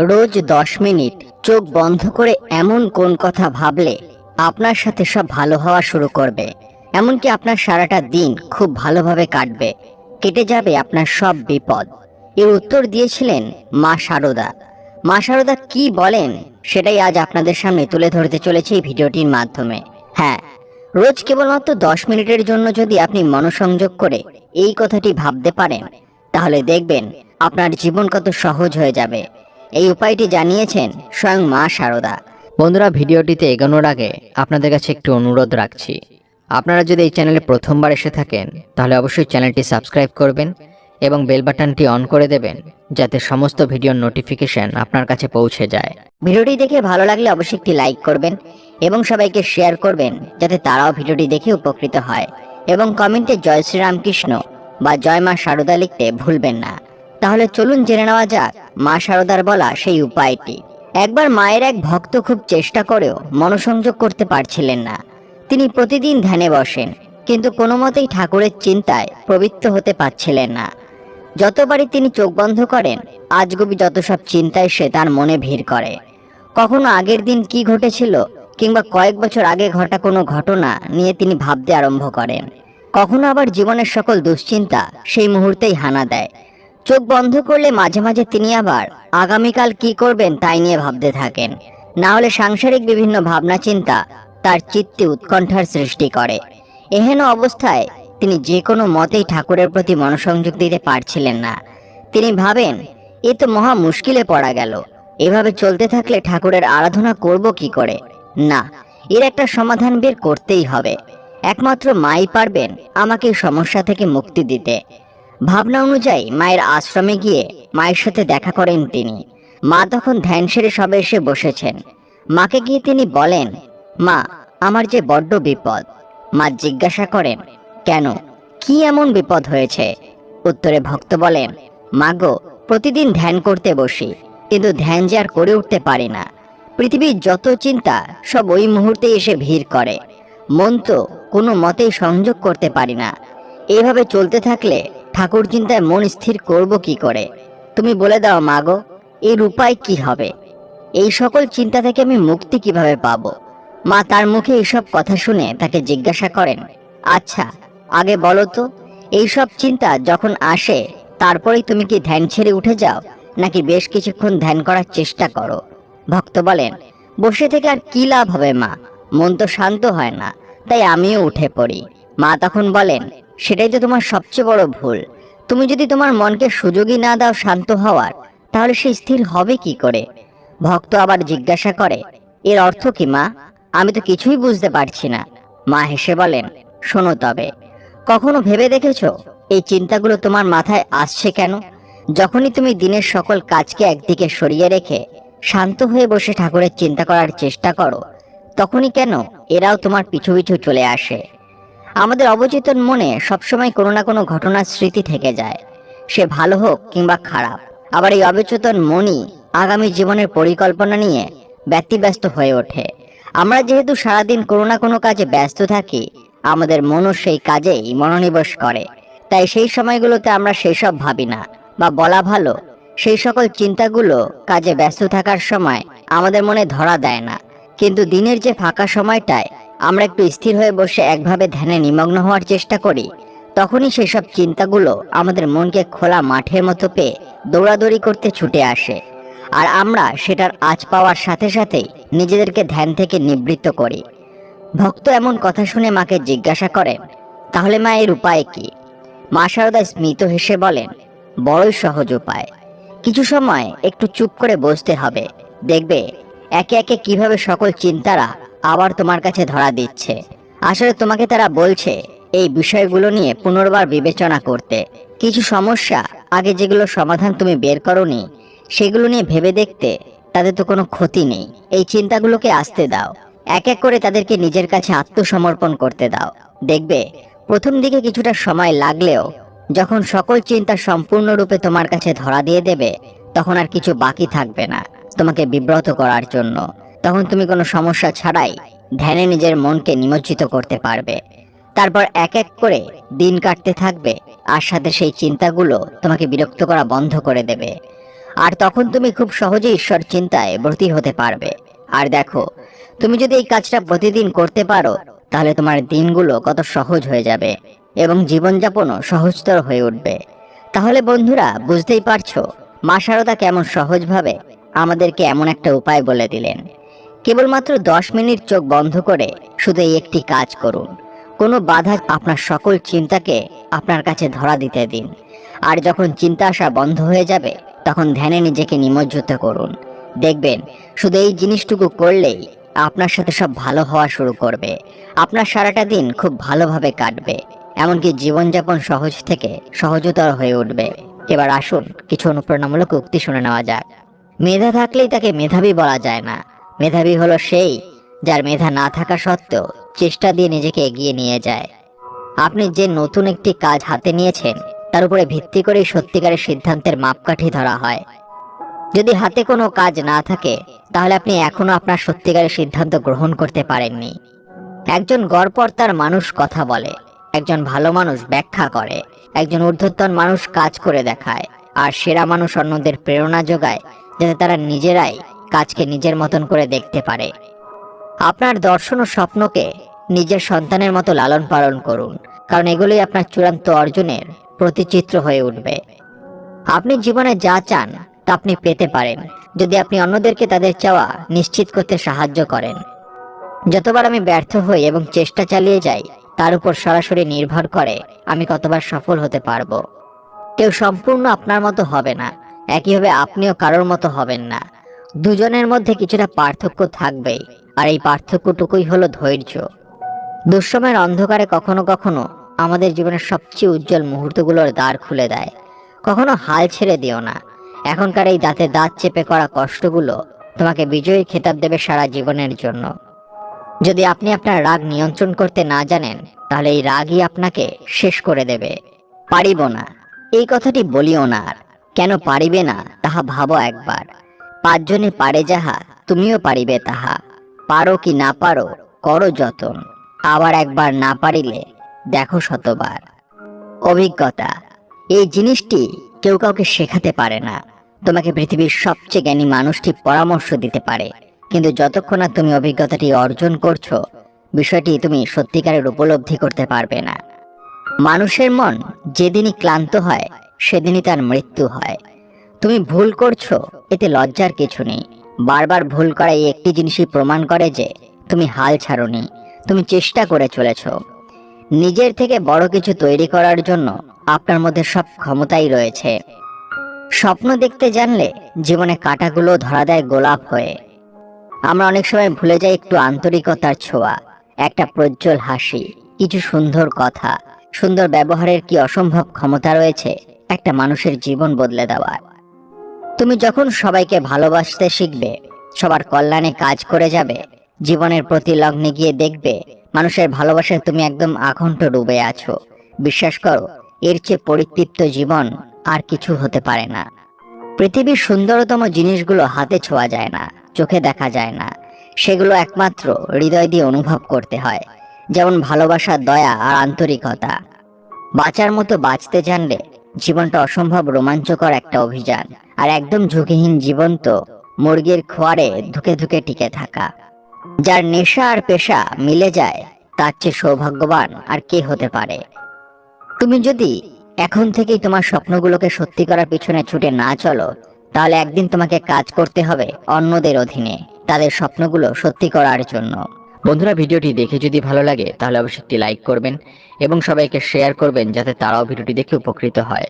রোজ 10 minute চোখ বন্ধ করে এমন কোন কথা ভাবলে আপনার সাথে সব ভালো হওয়া শুরু করবে, এমনকি আপনার সারাটা দিন খুব ভালোভাবে কাটবে, কেটে যাবে আপনার সব বিপদ। এর উত্তর দিয়েছিলেন মা শারদা। মা শারদা কি বলেন সেটাই আজ আপনাদের সামনে তুলে ধরতে চলেছে এই ভিডিওটির মাধ্যমে। হ্যাঁ, রোজ কেবলমাত্র 10 মিনিটের জন্য যদি আপনি মনোসংযোগ করে এই কথাটি ভাবতে পারেন, তাহলে দেখবেন আপনার জীবন কত সহজ হয়ে যাবে। এই উপায়টি জানিয়েছেন স্বয়ং মা শারদা। বন্ধুরা, ভিডিওটিতে এগোনোর আগে আপনাদের কাছে একটু অনুরোধ রাখছি। আপনারা যদি এই চ্যানেলে প্রথমবার এসে থাকেন, তাহলে অবশ্যই চ্যানেলটি সাবস্ক্রাইব করবেন এবং বেল বাটনটি অন করে দেবেন, যাতে সমস্ত ভিডিওর নোটিফিকেশন আপনার কাছে পৌঁছে যায়। ভিডিওটি দেখে ভালো লাগলে অবশ্যই একটি লাইক করবেন এবং সবাইকে শেয়ার করবেন, যাতে তারাও ভিডিওটি দেখে উপকৃত হয়। এবং কমেন্টে জয় শ্রীরামকৃষ্ণ বা জয় মা শারদা লিখতে ভুলবেন না। তাহলে চলুন জেনে নেওয়া যাক মা শারদার বলা সেই উপায়টি। একবার মায়ের এক ভক্ত খুব চেষ্টা করেও মনোসংযোগ করতে পারছিলেন না। তিনি প্রতিদিন ধ্যানে বসেন, কিন্তু কোনো মতেই ঠাকুরের চিন্তায় প্রবৃত্ত হতে পারছিলেন না। যতবারই তিনি চোখ বন্ধ করেন, আজগুবি যত সব চিন্তা এসে তার মনে ভিড় করে। কখনো আগের দিন কি ঘটেছিল কিংবা কয়েক বছর আগে ঘটা কোনো ঘটনা নিয়ে তিনি ভাবতে আরম্ভ করেন। কখনো আবার জীবনের সকল দুশ্চিন্তা সেই মুহূর্তেই হানা দেয়। চোখ বন্ধ করলে মাঝে মাঝে তিনি আবার আগামীকাল কি করবেন তাই নিয়ে ভাবতে থাকেন। না হলে সাংসারিক বিভিন্ন ভাবনা চিন্তা তার চিত্তে উৎকণ্ঠার সৃষ্টি করে। এহেন অবস্থায় তিনি যে কোনো মতেই ঠাকুরের প্রতি মনোসংযোগ দিতে পারছিলেন না। তিনি ভাবেন, এ তো মহা মুশকিলে পড়া গেল। এভাবে চলতে থাকলে ঠাকুরের আরাধনা করব কি করে? না, এর একটা সমাধান বের করতেই হবে। একমাত্র মাই পারবেন আমাকে এই সমস্যা থেকে মুক্তি দিতে। ভাবনা অনুযায়ী মায়ের আশ্রমে গিয়ে মায়ের সাথে দেখা করেন তিনি। মা তখন ধ্যান সেরে সবে এসে বসেছেন। মাকে গিয়ে তিনি বলেন, মা, আমার যে বড্ড বিপদ। মা জিজ্ঞাসা করেন, কেন, কি এমন বিপদ হয়েছে? উত্তরে ভক্ত বলেন, মা গো, প্রতিদিন ধ্যান করতে বসি, কিন্তু ধ্যান যে আর করে উঠতে পারি না। পৃথিবীর যত চিন্তা সব ওই মুহূর্তে এসে ভিড় করে। মন তো কোনো মতেই সংযোগ করতে পারি না। এইভাবে চলতে থাকলে ঠাকুর চিন্তায় মন স্থির করব কি করে? তুমি বলে দাও মা গো, এর উপায় কি হবে? এই সকল চিন্তা থেকে আমি মুক্তি কিভাবে পাবো? মা তার মুখে এইসব কথা শুনে তাকে জিজ্ঞাসা করেন, আচ্ছা, আগে বলো তো, এইসব চিন্তা যখন আসে তারপরেই তুমি কি ধ্যান ছেড়ে উঠে যাও, নাকি বেশ কিছুক্ষণ ধ্যান করার চেষ্টা করো? ভক্ত বলেন, বসে থেকে আর কি লাভ হবে মা, মন তো শান্ত হয় না, তাই আমিও উঠে পড়ি। মা তখন বলেন, সেটাই তো তোমার সবচেয়ে বড় ভুল। তুমি যদি তোমার মনকে সুযোগই না দাও শান্ত হওয়ার, তাহলে সে স্থির হবে কি করে? ভক্ত আবার জিজ্ঞাসা করে, এর অর্থ কি মা? আমি তো কিছুই বুঝতে পারছি না। মা হেসে বলেন, শোনো তবে, কখনো ভেবে দেখেছো এই চিন্তাগুলো তোমার মাথায় আসছে কেন? যখনই তুমি দিনের সকল কাজকে একদিকে সরিয়ে রেখে শান্ত হয়ে বসে ঠাকুরের চিন্তা করার চেষ্টা করো, তখনই কেন এরাও তোমার পিছু পিছু চলে আসে? আমাদের অবচেতন মনে সবসময় কোনো না কোনো ঘটনার স্মৃতি থেকে যায়, সে ভালো হোক কিংবা খারাপ। আবার এই অবচেতন মনই আগামী জীবনের পরিকল্পনা নিয়ে ব্যতিব্যস্ত হয়ে ওঠে। আমরা যেহেতু সারাদিন কোনো না কোনো কাজে ব্যস্ত থাকি, আমাদের মনও সেই কাজেই মনোনিবেশ করে। তাই সেই সময়গুলোতে আমরা সেই সব ভাবি না, বা বলা ভালো, সেই সকল চিন্তাগুলো কাজে ব্যস্ত থাকার সময় আমাদের মনে ধরা দেয় না। কিন্তু দিনের যে ফাঁকা সময়টায় আমরা একটু স্থির হয়ে বসে একভাবে ধ্যানে নিমগ্ন হওয়ার চেষ্টা করি, তখনই সেসব চিন্তাগুলো আমাদের মনকে খোলা মাঠের মতো পেয়ে দৌড়াদৌড়ি করতে ছুটে আসে। আর আমরা সেটার আঁচ পাওয়ার সাথে সাথেই নিজেদেরকে ধ্যান থেকে নিবৃত্ত করি। ভক্ত এমন কথা শুনে মাকে জিজ্ঞাসা করেন, তাহলে মা এর উপায় কি? মা শারদা স্মিত হেসে বলেন, বড়ই সহজ উপায়। কিছু সময় একটু চুপ করে বসতে হবে। দেখবে একে একে কিভাবে সকল চিন্তারা আবার তোমার কাছে ধরা দিচ্ছে। আসলে তোমাকে তারা বলছে এই বিষয়গুলো নিয়ে পুনর্বার বিবেচনা করতে। কিছু সমস্যা আগে যেগুলো সমাধান তুমি বের করোনি, সেগুলো নিয়ে ভেবে দেখতে। তাদের তো কোনো ক্ষতি নেই। এই চিন্তাগুলোকে আসতে দাও, এক এক করে তাদেরকে নিজের কাছে আত্মসমর্পণ করতে দাও। দেখবে প্রথম দিকে কিছুটা সময় লাগলেও যখন সকল চিন্তা সম্পূর্ণরূপে তোমার কাছে ধরা দিয়ে দেবে, তখন আর কিছু বাকি থাকবে না তোমাকে বিব্রত করার জন্য। তখন তুমি কোনো সমস্যা ছাড়াই ধ্যানে নিজের মনকে নিমজ্জিত করতে পারবে। তারপর এক এক করে দিন কাটতে থাকবে, আর সাথে সেই চিন্তাগুলো তোমাকে বিরক্ত করা বন্ধ করে দেবে। আর তখন তুমি খুব সহজে ঈশ্বর চিন্তায় ব্রতী হতে পারবে। আর দেখো, তুমি যদি এই কাজটা প্রতিদিন করতে পারো, তাহলে তোমার দিনগুলো কত সহজ হয়ে যাবে এবং জীবনযাপনও সহজতর হয়ে উঠবে। তাহলে বন্ধুরা, বুঝতেই পারছো মা শারদা কেমন সহজভাবে আমাদেরকে এমন একটা উপায় বলে দিলেন। কেবলমাত্র 10 মিনিট চোখ বন্ধ করে শুধু এই একটি কাজ করুন। কোনো বাধা আপনার সকল চিন্তাকে আপনার কাছে ধরা দিতে দিন। আর যখন চিন্তা আসা বন্ধ হয়ে যাবে, তখন ধ্যানে নিজেকে নিমজ্জিত করুন। দেখবেন শুধু এই জিনিসটুকু করলেই আপনার সাথে সব ভালো হওয়া শুরু করবে। আপনার সারাটা দিন খুব ভালোভাবে কাটবে, এমনকি জীবনযাপন সহজ থেকে সহজতর হয়ে উঠবে। এবার আসুন কিছু অনুপ্রেরণামূলক উক্তি শুনে নেওয়া যাক। মেধা থাকলেই তাকে মেধাবী বলা যায় না। মেধাবী হলো সেই যার মেধা না থাকা সত্ত্বেও চেষ্টা দিয়ে নিজেকে এগিয়ে নিয়ে যায়। আপনি যে নতুন একটি কাজ হাতে নিয়েছেন, তার উপরে ভিত্তি করেই সত্যিকারের সিদ্ধান্তের মাপকাঠি ধরা হয়। যদি হাতে কোনো কাজ না থাকে, তাহলে আপনি এখনো আপনার সত্যিকারের সিদ্ধান্ত গ্রহণ করতে পারেননি। একজন গড়পড়তার মানুষ কথা বলে, একজন ভালো মানুষ ব্যাখ্যা করে, একজন ঊর্ধ্বতন মানুষ কাজ করে দেখায়, আর সেরা মানুষ অন্যদের প্রেরণা যোগায় যাতে তারা নিজেরাই কাজকে নিজের মতন করে দেখতে পারে। আপনার দর্শন ও স্বপ্নকে নিজের সন্তানের মতো লালন পালন করুন, কারণ এগুলোই আপনার চূড়ান্ত অর্জনের প্রতিচিত্র হয়ে উঠবে। আপনি জীবনে যা চান তা আপনি পেতে পারেন যদি আপনি অন্যদেরকে তাদের চাওয়া নিশ্চিত করতে সাহায্য করেন। যতবার আমি ব্যর্থ হই এবং চেষ্টা চালিয়ে যাই, তার উপর সরাসরি নির্ভর করে আমি কতবার সফল হতে পারবো। কেউ সম্পূর্ণ আপনার মতো হবে না, একইভাবে আপনিও কারোর মতো হবেন না। দুজনের মধ্যে কিছুটা পার্থক্য থাকবেই, আর এই পার্থক্যটুকুই হলো ধৈর্য। দুঃসময়ের অন্ধকারে কখনো কখনো আমাদের জীবনের সবচেয়ে উজ্জ্বল মুহূর্তগুলোর দ্বার খুলে দেয়। কখনো হাল ছেড়ে দিও না। এখনকার এই দাঁতে দাঁত চেপে করা কষ্টগুলো তোমাকে বিজয়ীর খেতাব দেবে সারা জীবনের জন্য। যদি আপনি আপনার রাগ নিয়ন্ত্রণ করতে না জানেন, তাহলে এই রাগই আপনাকে শেষ করে দেবে। পারিব না, এই কথাটি বলিও না আর। কেন পারিবে না তাহা ভাবো একবার। 5 জনে পারে যাহা, তুমিও পারিবে তাহা। পারো কি না পারো, করো যতন। আবার একবার না পারিলে দেখো শতবার। অভিজ্ঞতা, এই জিনিসটি কেউ কাউকে শেখাতে পারে না। তোমাকে পৃথিবীর সবচেয়ে জ্ঞানী মানুষটি পরামর্শ দিতে পারে, কিন্তু যতক্ষণ না তুমি অভিজ্ঞতাটি অর্জন করছো, বিষয়টি তুমি সত্যিকারের উপলব্ধি করতে পারবে না। মানুষের মন যেদিনই ক্লান্ত হয়, সেদিনই তার মৃত্যু হয়। তুমি ভুল করছো, এতে লজ্জার কিছু নেই। বারবার ভুল করা এই একটি জিনিসই প্রমাণ করে যে তুমি হাল ছাড়োনি, তুমি চেষ্টা করে চলেছো। নিজের থেকে বড় কিছু তৈরি করার জন্য আপনার মধ্যে সব ক্ষমতাই রয়েছে। স্বপ্ন দেখতে জানলে জীবনে কাঁটাগুলো ধরা দেয় গোলাপ হয়ে। আমরা অনেক সময় ভুলে যাই একটু আন্তরিকতার ছোঁয়া, একটা প্রজ্জ্বল হাসি, কিছু সুন্দর কথা, সুন্দর ব্যবহারের কি অসম্ভব ক্ষমতা রয়েছে একটা মানুষের জীবন বদলে দেওয়ার। তুমি যখন সবাইকে ভালোবাসতে শিখবে, সবার কল্যাণে কাজ করে যাবে, জীবনের প্রতি লগ্নে গিয়ে দেখবে মানুষের ভালোবাসায় তুমি একদম আকণ্ঠ ডুবে আছো। বিশ্বাস করো, এর চেয়ে পরিতৃপ্ত জীবন আর কিছু হতে পারে না। পৃথিবীর সুন্দরতম জিনিসগুলো হাতে ছোঁয়া যায় না, চোখে দেখা যায় না, সেগুলো একমাত্র হৃদয় দিয়ে অনুভব করতে হয়। যেমন ভালোবাসা, দয়া আর আন্তরিকতা। বাঁচার মতো বাঁচতে জানলে জীবনটা অসম্ভব রোমাঞ্চকর একটা অভিযান। আর একদম ঝুঁকিহীন জীবন তো মুরগির খোয়ারে ধুকে ধুকে টিকে থাকা। যার নেশা আর পেশা মিলে যায়, তার চেয়ে সৌভাগ্যবান আর কে হতে পারে। তুমি যদি এখন থেকেই তোমার স্বপ্নগুলোকে সত্যি করার পিছনে ছুটে না চলো, তাহলে একদিন তোমাকে কাজ করতে হবে অন্যদের অধীনে, তাদের স্বপ্নগুলো সত্যি করার জন্য। বন্ধুরা, ভিডিওটি দেখে যদি ভালো লাগে তাহলে অবশ্যই একটি লাইক করবেন এবং সবাইকে শেয়ার করবেন যাতে তারাও ভিডিওটি দেখে উপকৃত হয়।